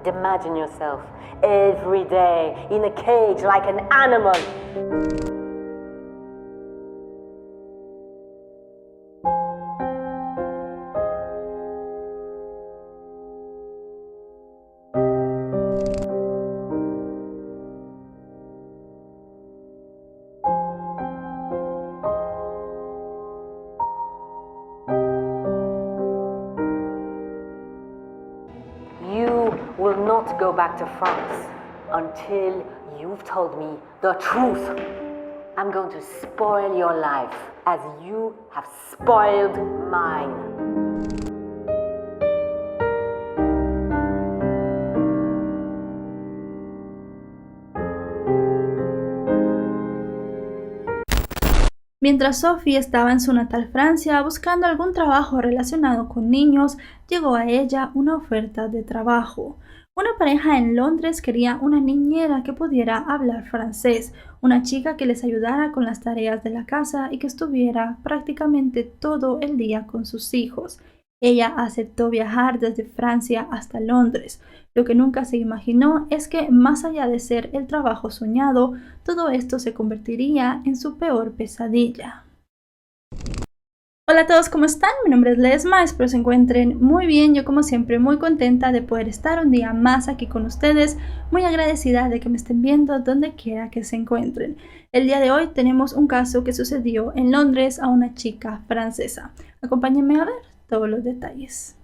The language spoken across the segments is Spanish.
Imagine yourself every day in a cage like an animal. You will not go back to France until you've told me the truth. I'm going to spoil your life as you have spoiled mine. Mientras Sophie estaba en su natal Francia buscando algún trabajo relacionado con niños, llegó a ella una oferta de trabajo. Una pareja en Londres quería una niñera que pudiera hablar francés, una chica que les ayudara con las tareas de la casa y que estuviera prácticamente todo el día con sus hijos. Ella aceptó viajar desde Francia hasta Londres. Lo que nunca se imaginó es que, más allá de ser el trabajo soñado, todo esto se convertiría en su peor pesadilla. Hola a todos, ¿cómo están? Mi nombre es Lesma, espero se encuentren muy bien. Yo, como siempre, muy contenta de poder estar un día más aquí con ustedes, muy agradecida de que me estén viendo donde quiera que se encuentren. El día de hoy tenemos un caso que sucedió en Londres a una chica francesa. Acompáñenme a ver todos los detalles.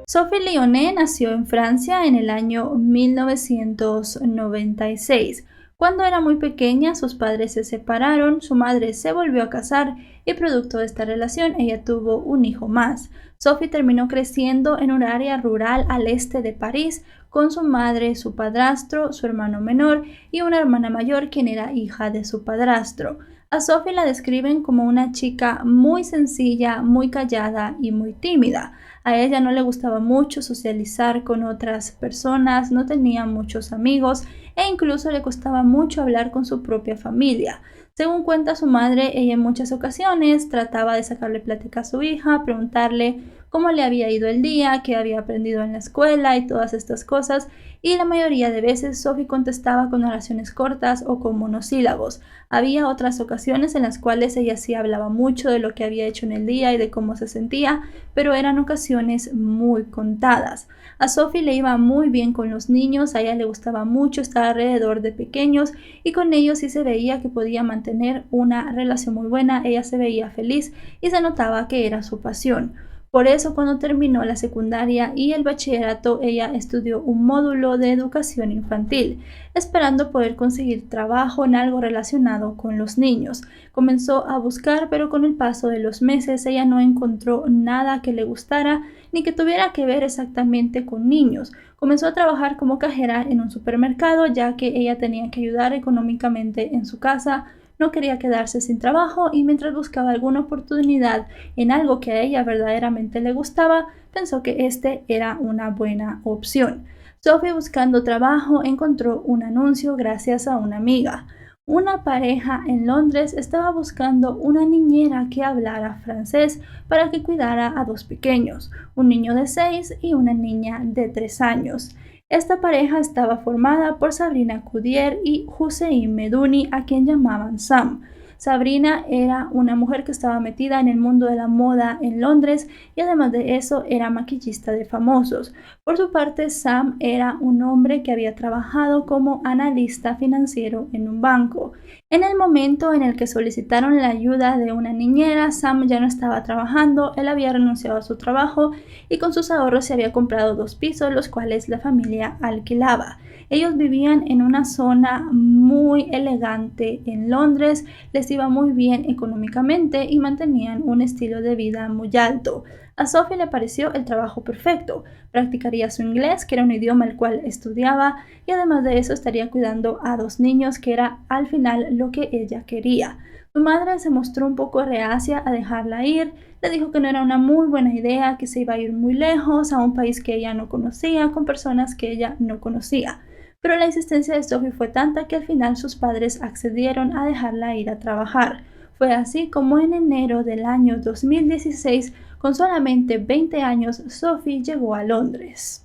Sophie Lyonnais nació en Francia en el año 1996. Cuando era muy pequeña, sus padres se separaron, su madre se volvió a casar y producto de esta relación ella tuvo un hijo más. Sophie terminó creciendo en un área rural al este de París con su madre, su padrastro, su hermano menor y una hermana mayor quien era hija de su padrastro. A Sophie la describen como una chica muy sencilla, muy callada y muy tímida. A ella no le gustaba mucho socializar con otras personas, no tenía muchos amigos e incluso le costaba mucho hablar con su propia familia. Según cuenta su madre, ella en muchas ocasiones trataba de sacarle plática a su hija, preguntarle cómo le había ido el día, qué había aprendido en la escuela y todas estas cosas, y la mayoría de veces Sophie contestaba con oraciones cortas o con monosílabos. Había otras ocasiones en las cuales ella sí hablaba mucho de lo que había hecho en el día y de cómo se sentía, pero eran ocasiones muy contadas. A Sophie le iba muy bien con los niños, a ella le gustaba mucho estar alrededor de pequeños y con ellos sí se veía que podía mantener una relación muy buena, ella se veía feliz y se notaba que era su pasión. Por eso, cuando terminó la secundaria y el bachillerato, ella estudió un módulo de educación infantil, esperando poder conseguir trabajo en algo relacionado con los niños. Comenzó a buscar, pero con el paso de los meses ella no encontró nada que le gustara ni que tuviera que ver exactamente con niños. Comenzó a trabajar como cajera en un supermercado, ya que ella tenía que ayudar económicamente en su casa. No quería quedarse sin trabajo y mientras buscaba alguna oportunidad en algo que a ella verdaderamente le gustaba, pensó que este era una buena opción. Sophie, buscando trabajo, encontró un anuncio gracias a una amiga. Una pareja en Londres estaba buscando una niñera que hablara francés para que cuidara a dos pequeños, un niño de 6 y una niña de 3 años. Esta pareja estaba formada por Sabrina Coudier y Hussein Medouni, a quien llamaban Sam. Sabrina era una mujer que estaba metida en el mundo de la moda en Londres y además de eso era maquillista de famosos. Por su parte, Sam era un hombre que había trabajado como analista financiero en un banco. En el momento en el que solicitaron la ayuda de una niñera, Sam ya no estaba trabajando, él había renunciado a su trabajo y con sus ahorros se había comprado 2 pisos, los cuales la familia alquilaba. Ellos vivían en una zona muy elegante en Londres, les iba muy bien económicamente y mantenían un estilo de vida muy alto. A Sophie le pareció el trabajo perfecto. Practicaría su inglés, que era un idioma el cual estudiaba, y además de eso estaría cuidando a 2 niños, que era al final lo que ella quería. Su madre se mostró un poco reacia a dejarla ir, le dijo que no era una muy buena idea, que se iba a ir muy lejos, a un país que ella no conocía, con personas que ella no conocía. pero la insistencia de Sophie fue tanta que al final sus padres accedieron a dejarla ir a trabajar. Fue así como en enero del año 2016, con solamente 20 años, Sophie llegó a Londres.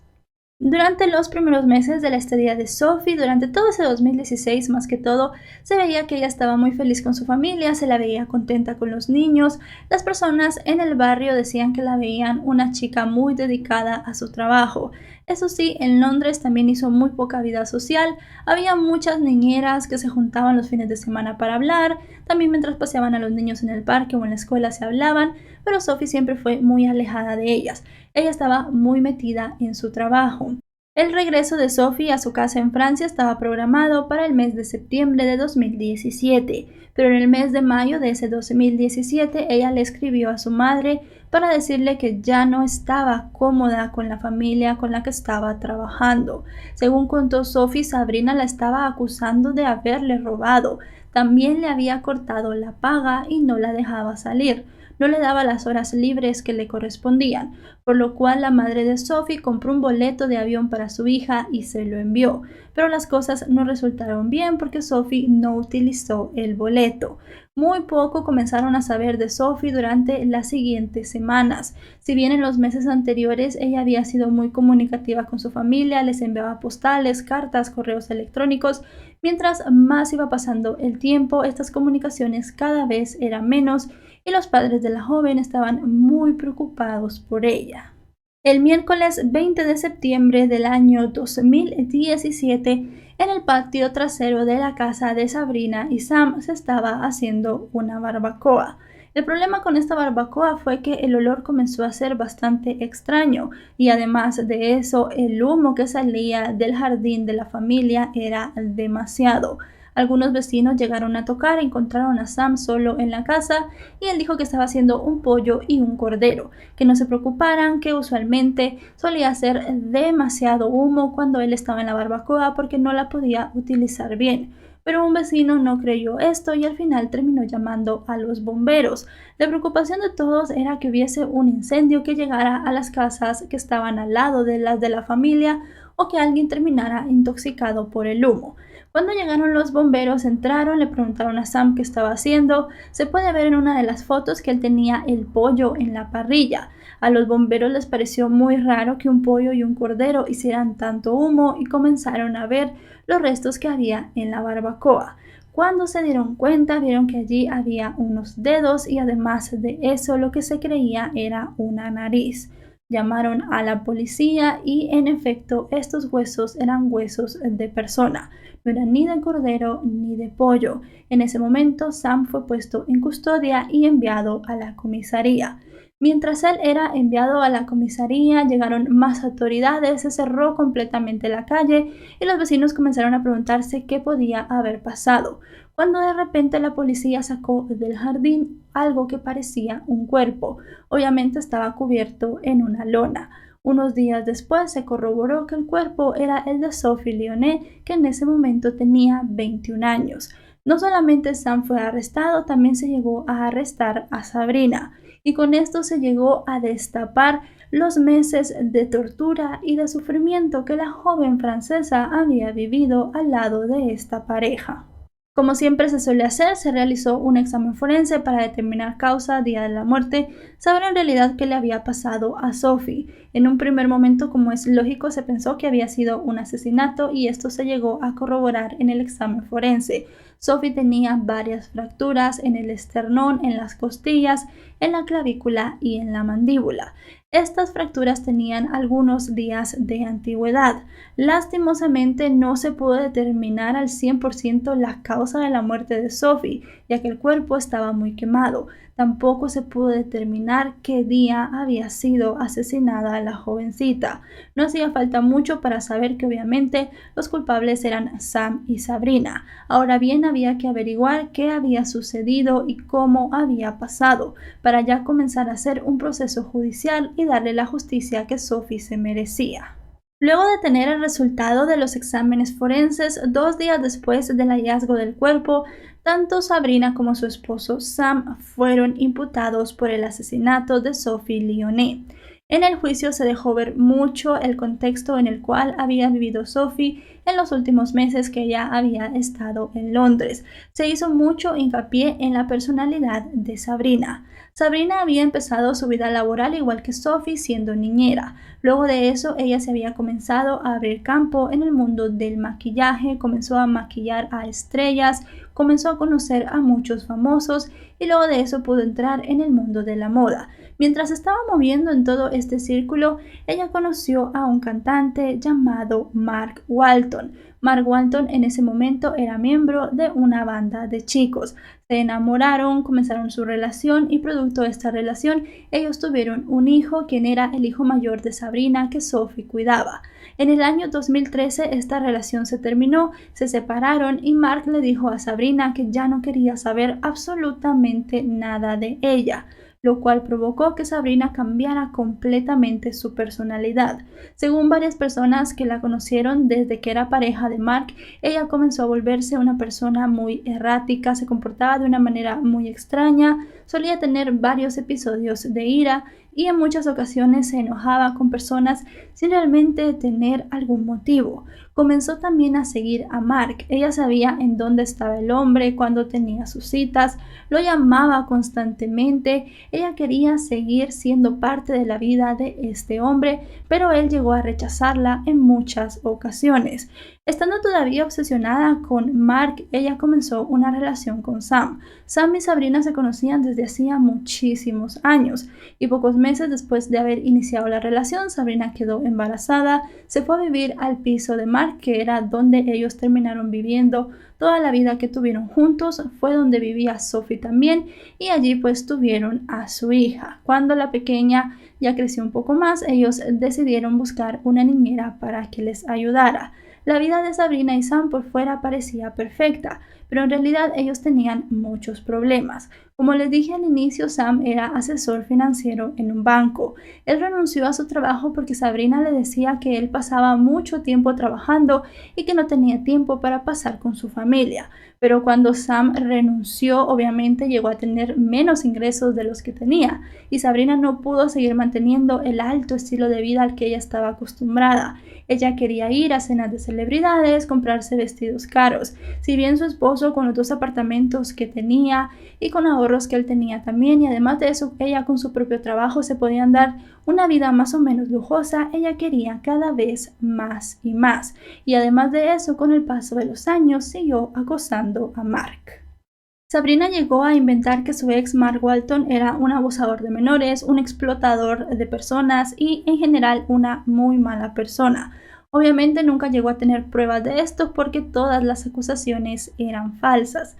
Durante los primeros meses de la estadía de Sophie, durante todo ese 2016 más que todo, se veía que ella estaba muy feliz con su familia, se la veía contenta con los niños. Las personas en el barrio decían que la veían una chica muy dedicada a su trabajo. Eso sí, en Londres también hizo muy poca vida social. Había muchas niñeras que se juntaban los fines de semana para hablar. También mientras paseaban a los niños en el parque o en la escuela se hablaban, pero Sophie siempre fue muy alejada de ellas. Ella estaba muy metida en su trabajo. El regreso de Sophie a su casa en Francia estaba programado para el mes de septiembre de 2017, pero en el mes de mayo de ese 2017 ella le escribió a su madre para decirle que ya no estaba cómoda con la familia con la que estaba trabajando. Según contó Sophie, Sabrina la estaba acusando de haberle robado. También le había cortado la paga y no la dejaba salir. No le daba las horas libres que le correspondían, por lo cual la madre de Sophie compró un boleto de avión para su hija y se lo envió. Pero las cosas no resultaron bien porque Sophie no utilizó el boleto. Muy poco comenzaron a saber de Sophie durante las siguientes semanas. Si bien en los meses anteriores ella había sido muy comunicativa con su familia, les enviaba postales, cartas, correos electrónicos, mientras más iba pasando el tiempo, estas comunicaciones cada vez eran menos y los padres de la joven estaban muy preocupados por ella. El miércoles 20 de septiembre del año 2017, en el patio trasero de la casa de Sabrina y Sam se estaba haciendo una barbacoa. El problema con esta barbacoa fue que el olor comenzó a ser bastante extraño y además de eso el humo que salía del jardín de la familia era demasiado. Algunos vecinos llegaron a tocar, encontraron a Sam solo en la casa y él dijo que estaba haciendo un pollo y un cordero, que no se preocuparan, que usualmente solía hacer demasiado humo cuando él estaba en la barbacoa porque no la podía utilizar bien. Pero un vecino no creyó esto y al final terminó llamando a los bomberos. La preocupación de todos era que hubiese un incendio que llegara a las casas que estaban al lado de las de la familia o que alguien terminara intoxicado por el humo. Cuando llegaron los bomberos, entraron, le preguntaron a Sam qué estaba haciendo. Se puede ver en una de las fotos que él tenía el pollo en la parrilla. A los bomberos les pareció muy raro que un pollo y un cordero hicieran tanto humo y comenzaron a ver los restos que había en la barbacoa. Cuando se dieron cuenta, vieron que allí había unos dedos y además de eso lo que se creía era una nariz. Llamaron a la policía y en efecto estos huesos eran huesos de persona. No eran ni de cordero ni de pollo. En ese momento Sam fue puesto en custodia y enviado a la comisaría. Mientras él era enviado a la comisaría, llegaron más autoridades, se cerró completamente la calle y los vecinos comenzaron a preguntarse qué podía haber pasado, cuando de repente la policía sacó del jardín algo que parecía un cuerpo. Obviamente estaba cubierto en una lona. Unos días después se corroboró que el cuerpo era el de Sophie Lyonnais, que en ese momento tenía 21 años. No solamente Sam fue arrestado, también se llegó a arrestar a Sabrina. Y con esto se llegó a destapar los meses de tortura y de sufrimiento que la joven francesa había vivido al lado de esta pareja. Como siempre se suele hacer, se realizó un examen forense para determinar causa, día de la muerte, saber en realidad qué le había pasado a Sophie. En un primer momento, como es lógico, se pensó que había sido un asesinato y esto se llegó a corroborar en el examen forense. Sophie tenía varias fracturas en el esternón, en las costillas, en la clavícula y en la mandíbula. Estas fracturas tenían algunos días de antigüedad. Lastimosamente no se pudo determinar al 100% la causa de la muerte de Sophie, ya que el cuerpo estaba muy quemado. Tampoco se pudo determinar qué día había sido asesinada la jovencita. No hacía falta mucho para saber que obviamente los culpables eran Sam y Sabrina. Ahora bien, había que averiguar qué había sucedido y cómo había pasado, para ya comenzar a hacer un proceso judicial y darle la justicia que Sophie se merecía. Luego de tener el resultado de los exámenes forenses, 2 días después del hallazgo del cuerpo, tanto Sabrina como su esposo Sam fueron imputados por el asesinato de Sophie Lyonnais. En el juicio se dejó ver mucho el contexto en el cual había vivido Sophie en los últimos meses que ella había estado en Londres. Se hizo mucho hincapié en la personalidad de Sabrina. Sabrina había empezado su vida laboral igual que Sophie siendo niñera. Luego de eso ella se había comenzado a abrir campo en el mundo del maquillaje, comenzó a maquillar a estrellas, comenzó a conocer a muchos famosos y luego de eso pudo entrar en el mundo de la moda. Mientras estaba moviendo en todo este círculo, ella conoció a un cantante llamado Mark Walton. Mark Walton en ese momento era miembro de una banda de chicos. Se enamoraron, comenzaron su relación y producto de esta relación ellos tuvieron un hijo, quien era el hijo mayor de Sabrina que Sophie cuidaba. En el año 2013 esta relación se terminó, se separaron y Mark le dijo a Sabrina que ya no quería saber absolutamente nada de ella, lo cual provocó que Sabrina cambiara completamente su personalidad. Según varias personas que la conocieron desde que era pareja de Mark, ella comenzó a volverse una persona muy errática, se comportaba de una manera muy extraña, solía tener varios episodios de ira y en muchas ocasiones se enojaba con personas sin realmente tener algún motivo. Comenzó también a seguir a Mark. Ella sabía en dónde estaba el hombre, cuando tenía sus citas, lo llamaba constantemente. Ella quería seguir siendo parte de la vida de este hombre, pero él llegó a rechazarla en muchas ocasiones. Estando todavía obsesionada con Mark, ella comenzó una relación con Sam. Sam y Sabrina se conocían desde hacía muchísimos años y pocos meses después de haber iniciado la relación, Sabrina quedó embarazada, se fue a vivir al piso de Mark, que era donde ellos terminaron viviendo toda la vida que tuvieron juntos, fue donde vivía Sophie también y allí pues tuvieron a su hija. Cuando la pequeña ya creció un poco más, ellos decidieron buscar una niñera para que les ayudara. La vida de Sabrina y Sam por fuera parecía perfecta, pero en realidad ellos tenían muchos problemas. Como les dije al inicio, Sam era asesor financiero en un banco. Él renunció a su trabajo porque Sabrina le decía que él pasaba mucho tiempo trabajando y que no tenía tiempo para pasar con su familia. Pero cuando Sam renunció, obviamente llegó a tener menos ingresos de los que tenía y Sabrina no pudo seguir manteniendo el alto estilo de vida al que ella estaba acostumbrada. Ella quería ir a cenas de celebridades, comprarse vestidos caros. Si bien su esposo con los 2 apartamentos que tenía y con ahorros que él tenía también, y además de eso ella con su propio trabajo se podían dar una vida más o menos lujosa, ella quería cada vez más y más. Y además de eso, con el paso de los años siguió acosando a Mark. Sabrina llegó a inventar que su ex Mark Walton era un abusador de menores, un explotador de personas y en general una muy mala persona. Obviamente nunca llegó a tener pruebas de esto porque todas las acusaciones eran falsas.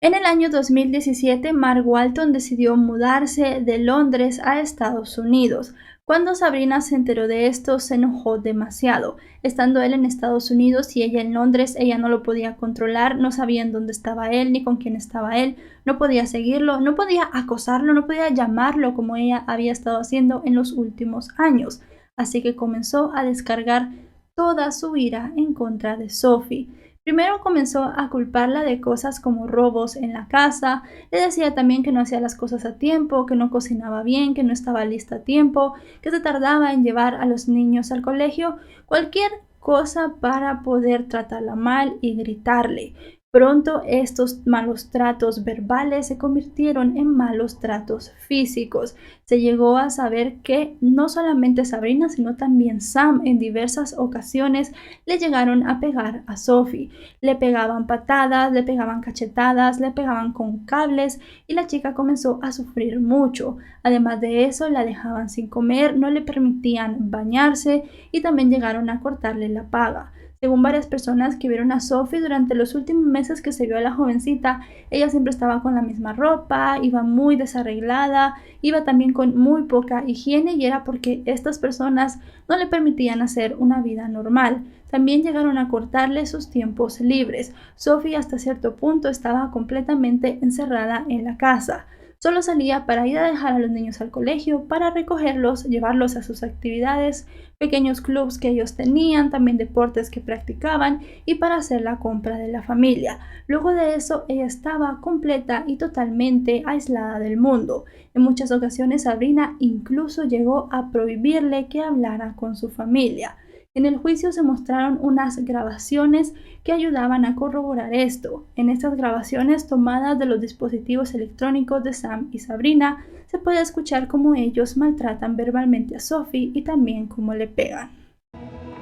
En el año 2017, Mark Walton decidió mudarse de Londres a Estados Unidos. Cuando Sabrina se enteró de esto, se enojó demasiado. Estando él en Estados Unidos y ella en Londres, ella no lo podía controlar, no sabía en dónde estaba él ni con quién estaba él, no podía seguirlo, no podía acosarlo, no podía llamarlo como ella había estado haciendo en los últimos años. Así que comenzó a descargar toda su ira en contra de Sophie. Primero comenzó a culparla de cosas como robos en la casa, le decía también que no hacía las cosas a tiempo, que no cocinaba bien, que no estaba lista a tiempo, que se tardaba en llevar a los niños al colegio, cualquier cosa para poder tratarla mal y gritarle. Pronto estos malos tratos verbales se convirtieron en malos tratos físicos. Se llegó a saber que no solamente Sabrina, sino también Sam en diversas ocasiones le llegaron a pegar a Sophie. Le pegaban patadas, le pegaban cachetadas, le pegaban con cables y la chica comenzó a sufrir mucho. Además de eso, la dejaban sin comer, no le permitían bañarse y también llegaron a cortarle la paga. Según varias personas que vieron a Sophie durante los últimos meses que se vio a la jovencita, ella siempre estaba con la misma ropa, iba muy desarreglada, iba también con muy poca higiene y era porque estas personas no le permitían hacer una vida normal. También llegaron a cortarle sus tiempos libres. Sophie hasta cierto punto estaba completamente encerrada en la casa. Solo salía para ir a dejar a los niños al colegio, para recogerlos, llevarlos a sus actividades, pequeños clubs que ellos tenían, también deportes que practicaban y para hacer la compra de la familia. Luego de eso, ella estaba completa y totalmente aislada del mundo. En muchas ocasiones, Sabrina incluso llegó a prohibirle que hablara con su familia. En el juicio se mostraron unas grabaciones que ayudaban a corroborar esto. En estas grabaciones tomadas de los dispositivos electrónicos de Sam y Sabrina, se puede escuchar cómo ellos maltratan verbalmente a Sophie y también cómo le pegan.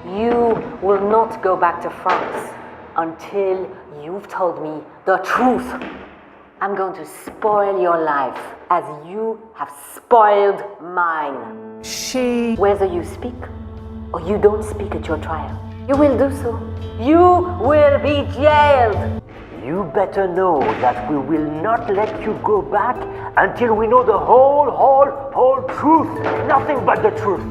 You will not go back to France until you've told me the truth. I'm going to spoil your life as you have spoiled mine. Whether you speak or you don't speak at your trial, you will do so. You will be jailed. You better know that we will not let you go back until we know the whole truth. Nothing but the truth.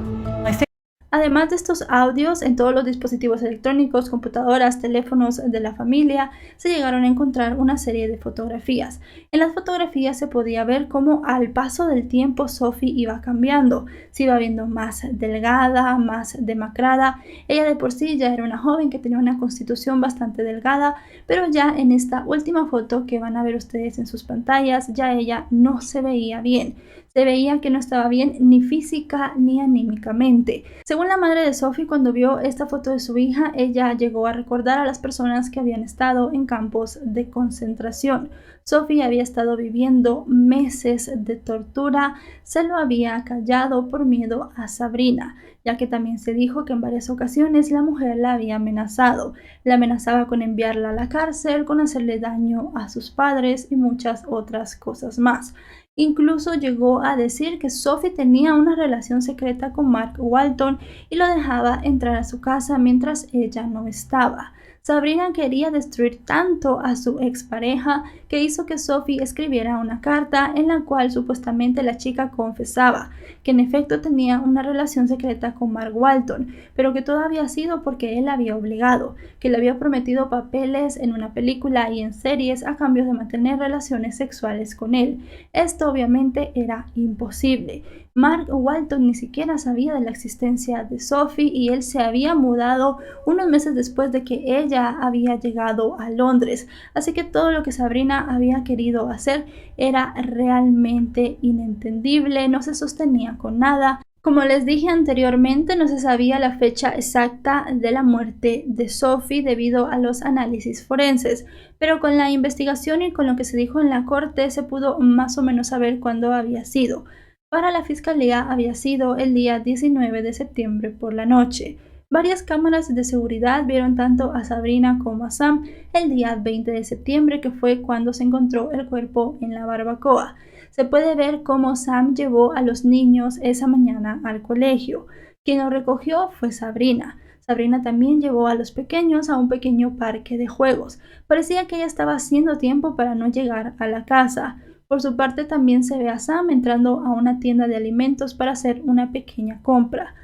Además de estos audios, en todos los dispositivos electrónicos, computadoras, teléfonos de la familia, se llegaron a encontrar una serie de fotografías. En las fotografías se podía ver cómo al paso del tiempo Sophie iba cambiando. Se iba viendo más delgada, más demacrada. Ella de por sí ya era una joven que tenía una constitución bastante delgada, pero ya en esta última foto que van a ver ustedes en sus pantallas, ya ella no se veía bien. Se veía que no estaba bien ni física ni anímicamente. Según la madre de Sophie, cuando vio esta foto de su hija, ella llegó a recordar a las personas que habían estado en campos de concentración. Sophie había estado viviendo meses de tortura, se lo había callado por miedo a Sabrina, ya que también se dijo que en varias ocasiones la mujer la había amenazado. La amenazaba con enviarla a la cárcel, con hacerle daño a sus padres y muchas otras cosas más. Incluso llegó a decir que Sophie tenía una relación secreta con Mark Walton y lo dejaba entrar a su casa mientras ella no estaba. Sabrina quería destruir tanto a su expareja que hizo que Sophie escribiera una carta en la cual supuestamente la chica confesaba que en efecto tenía una relación secreta con Mark Walton, pero que todo había sido porque él la había obligado, que le había prometido papeles en una película y en series a cambio de mantener relaciones sexuales con él. Esto obviamente era imposible. Mark Walton ni siquiera sabía de la existencia de Sophie y él se había mudado unos meses después de que ella había llegado a Londres. Así que todo lo que Sabrina había querido hacer era realmente inentendible, no se sostenía con nada. Como les dije anteriormente, no se sabía la fecha exacta de la muerte de Sophie debido a los análisis forenses, pero con la investigación y con lo que se dijo en la corte se pudo más o menos saber cuándo había sido. Para la fiscalía había sido el día 19 de septiembre por la noche. Varias cámaras de seguridad vieron tanto a Sabrina como a Sam el día 20 de septiembre, que fue cuando se encontró el cuerpo en la barbacoa. Se puede ver cómo Sam llevó a los niños esa mañana al colegio. Quien lo recogió fue Sabrina. Sabrina también llevó a los pequeños a un pequeño parque de juegos. Parecía que ella estaba haciendo tiempo para no llegar a la casa. Por su parte también se ve a Sam entrando a una tienda de alimentos para hacer una pequeña compra.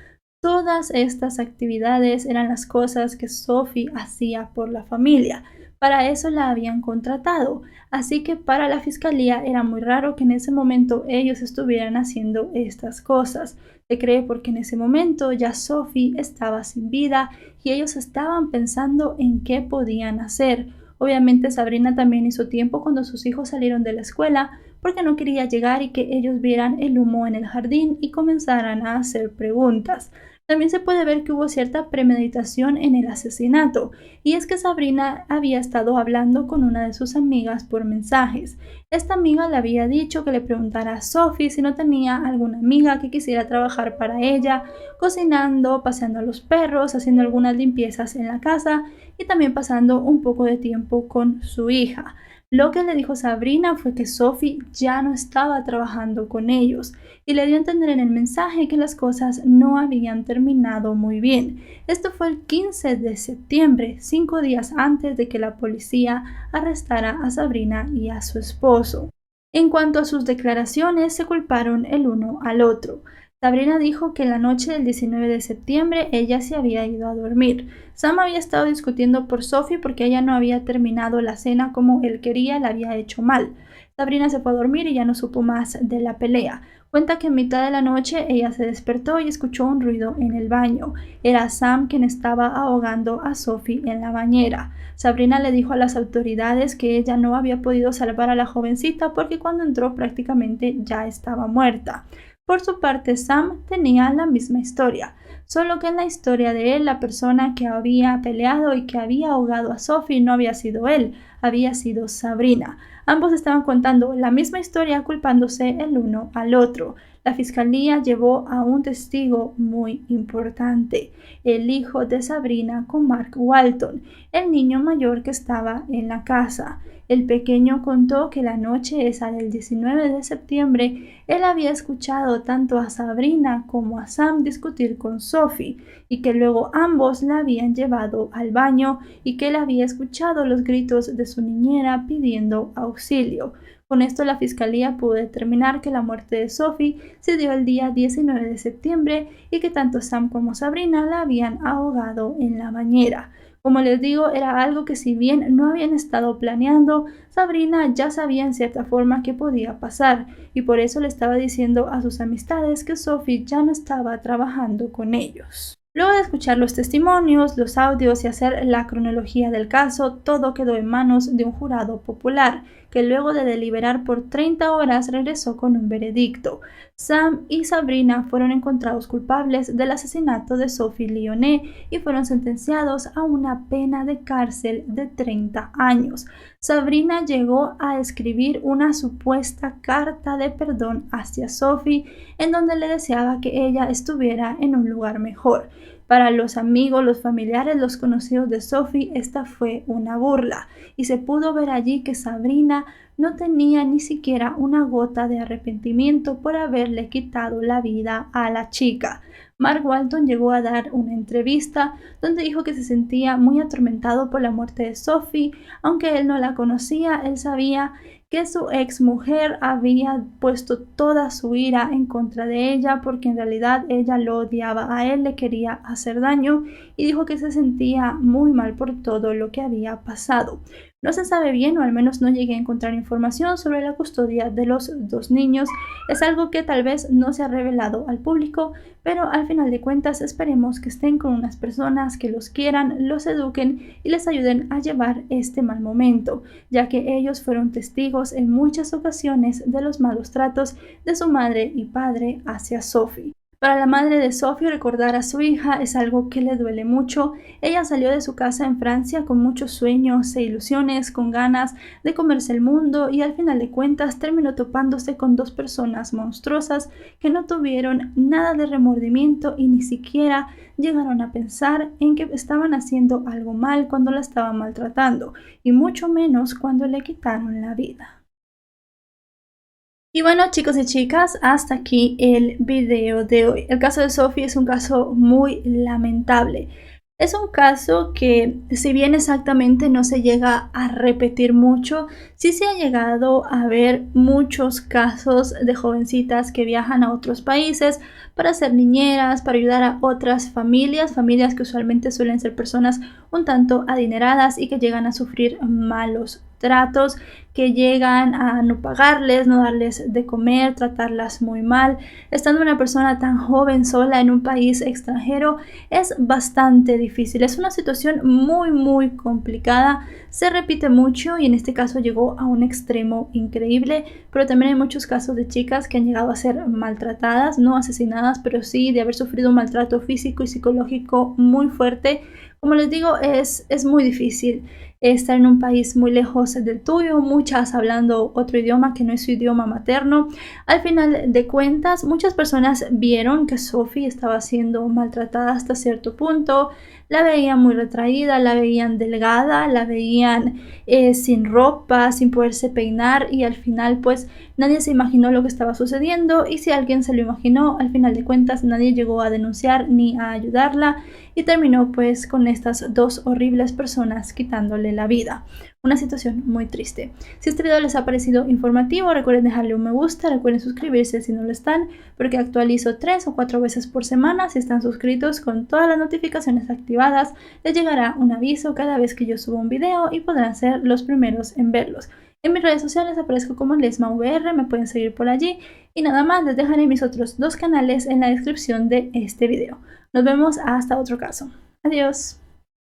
Todas estas actividades eran las cosas que Sophie hacía por la familia. Para eso la habían contratado, así que para la fiscalía era muy raro que en ese momento ellos estuvieran haciendo estas cosas. Se cree porque en ese momento ya Sophie estaba sin vida y ellos estaban pensando en qué podían hacer. Obviamente Sabrina también hizo tiempo cuando sus hijos salieron de la escuela porque no quería llegar y que ellos vieran el humo en el jardín y comenzaran a hacer preguntas. También se puede ver que hubo cierta premeditación en el asesinato, y es que Sabrina había estado hablando con una de sus amigas por mensajes. Esta amiga le había dicho que le preguntara a Sophie si no tenía alguna amiga que quisiera trabajar para ella, cocinando, paseando a los perros, haciendo algunas limpiezas en la casa y también pasando un poco de tiempo con su hija. Lo que le dijo Sabrina fue que Sophie ya no estaba trabajando con ellos y le dio a entender en el mensaje que las cosas no habían terminado muy bien. Esto fue el 15 de septiembre, 5 días antes de que la policía arrestara a Sabrina y a su esposo. En cuanto a sus declaraciones, se culparon el uno al otro. Sabrina dijo que la noche del 19 de septiembre ella se había ido a dormir. Sam había estado discutiendo por Sophie porque ella no había terminado la cena como él quería, la había hecho mal. Sabrina se fue a dormir y ya no supo más de la pelea. Cuenta que en mitad de la noche ella se despertó y escuchó un ruido en el baño. Era Sam quien estaba ahogando a Sophie en la bañera. Sabrina le dijo a las autoridades que ella no había podido salvar a la jovencita porque cuando entró prácticamente ya estaba muerta. Por su parte, Sam tenía la misma historia, solo que en la historia de él, la persona que había peleado y que había ahogado a Sophie no había sido él, había sido Sabrina. Ambos estaban contando la misma historia culpándose el uno al otro. La fiscalía llevó a un testigo muy importante, el hijo de Sabrina con Mark Walton, el niño mayor que estaba en la casa. El pequeño contó que la noche esa del 19 de septiembre él había escuchado tanto a Sabrina como a Sam discutir con Sophie y que luego ambos la habían llevado al baño y que él había escuchado los gritos de su niñera pidiendo auxilio. Con esto la fiscalía pudo determinar que la muerte de Sophie se dio el día 19 de septiembre y que tanto Sam como Sabrina la habían ahogado en la bañera. Como les digo, era algo que si bien no habían estado planeando, Sabrina ya sabía en cierta forma que podía pasar y por eso le estaba diciendo a sus amistades que Sophie ya no estaba trabajando con ellos. Luego de escuchar los testimonios, los audios y hacer la cronología del caso, todo quedó en manos de un jurado popular, que luego de deliberar por 30 horas regresó con un veredicto. Sam y Sabrina fueron encontrados culpables del asesinato de Sophie Lyoné y fueron sentenciados a una pena de cárcel de 30 años. Sabrina llegó a escribir una supuesta carta de perdón hacia Sophie en donde le deseaba que ella estuviera en un lugar mejor. Para los amigos, los familiares, los conocidos de Sophie, esta fue una burla y se pudo ver allí que Sabrina no tenía ni siquiera una gota de arrepentimiento por haberle quitado la vida a la chica. Mark Walton llegó a dar una entrevista donde dijo que se sentía muy atormentado por la muerte de Sophie. Aunque él no la conocía, él sabía que su ex mujer había puesto toda su ira en contra de ella porque en realidad ella lo odiaba a él, le quería hacer daño y dijo que se sentía muy mal por todo lo que había pasado. No se sabe bien, o al menos no llegué a encontrar información sobre la custodia de los dos niños. Es algo que tal vez no se ha revelado al público, pero al final de cuentas esperemos que estén con unas personas que los quieran, los eduquen y les ayuden a llevar este mal momento, ya que ellos fueron testigos en muchas ocasiones de los malos tratos de su madre y padre hacia Sophie. Para la madre de Sophie, recordar a su hija es algo que le duele mucho. Ella salió de su casa en Francia con muchos sueños e ilusiones, con ganas de comerse el mundo y al final de cuentas terminó topándose con dos personas monstruosas que no tuvieron nada de remordimiento y ni siquiera llegaron a pensar en que estaban haciendo algo mal cuando la estaban maltratando y mucho menos cuando le quitaron la vida. Y bueno, chicos y chicas, hasta aquí el video de hoy. El caso de Sophie es un caso muy lamentable. Es un caso que, si bien exactamente no se llega a repetir mucho, sí se ha llegado a ver muchos casos de jovencitas que viajan a otros países para ser niñeras, para ayudar a otras familias que usualmente suelen ser personas un tanto adineradas y que llegan a sufrir malos tratos, que llegan a no pagarles, no darles de comer, tratarlas muy mal. Estando una persona tan joven sola en un país extranjero es bastante difícil. Es una situación muy complicada. Se repite mucho y en este caso llegó a un extremo increíble, pero también hay muchos casos de chicas que han llegado a ser maltratadas, no asesinadas, pero sí de haber sufrido un maltrato físico y psicológico muy fuerte. Como les digo, es muy difícil estar en un país muy lejos del tuyo, muchas hablando otro idioma que no es su idioma materno. Al final de cuentas, muchas personas vieron que Sophie estaba siendo maltratada hasta cierto punto. La veían muy retraída, la veían delgada, la veían sin ropa, sin poderse peinar y al final pues nadie se imaginó lo que estaba sucediendo y si alguien se lo imaginó, al final de cuentas nadie llegó a denunciar ni a ayudarla y terminó pues con estas dos horribles personas quitándole la vida. Una situación muy triste. Si este video les ha parecido informativo, recuerden dejarle un me gusta, recuerden suscribirse si no lo están, porque actualizo 3 o 4 veces por semana. Si están suscritos con todas las notificaciones activadas, les llegará un aviso cada vez que yo subo un video y podrán ser los primeros en verlos. En mis redes sociales aparezco como LesmaVR, me pueden seguir por allí. Y nada más, les dejaré mis otros 2 canales en la descripción de este video. Nos vemos hasta otro caso. Adiós.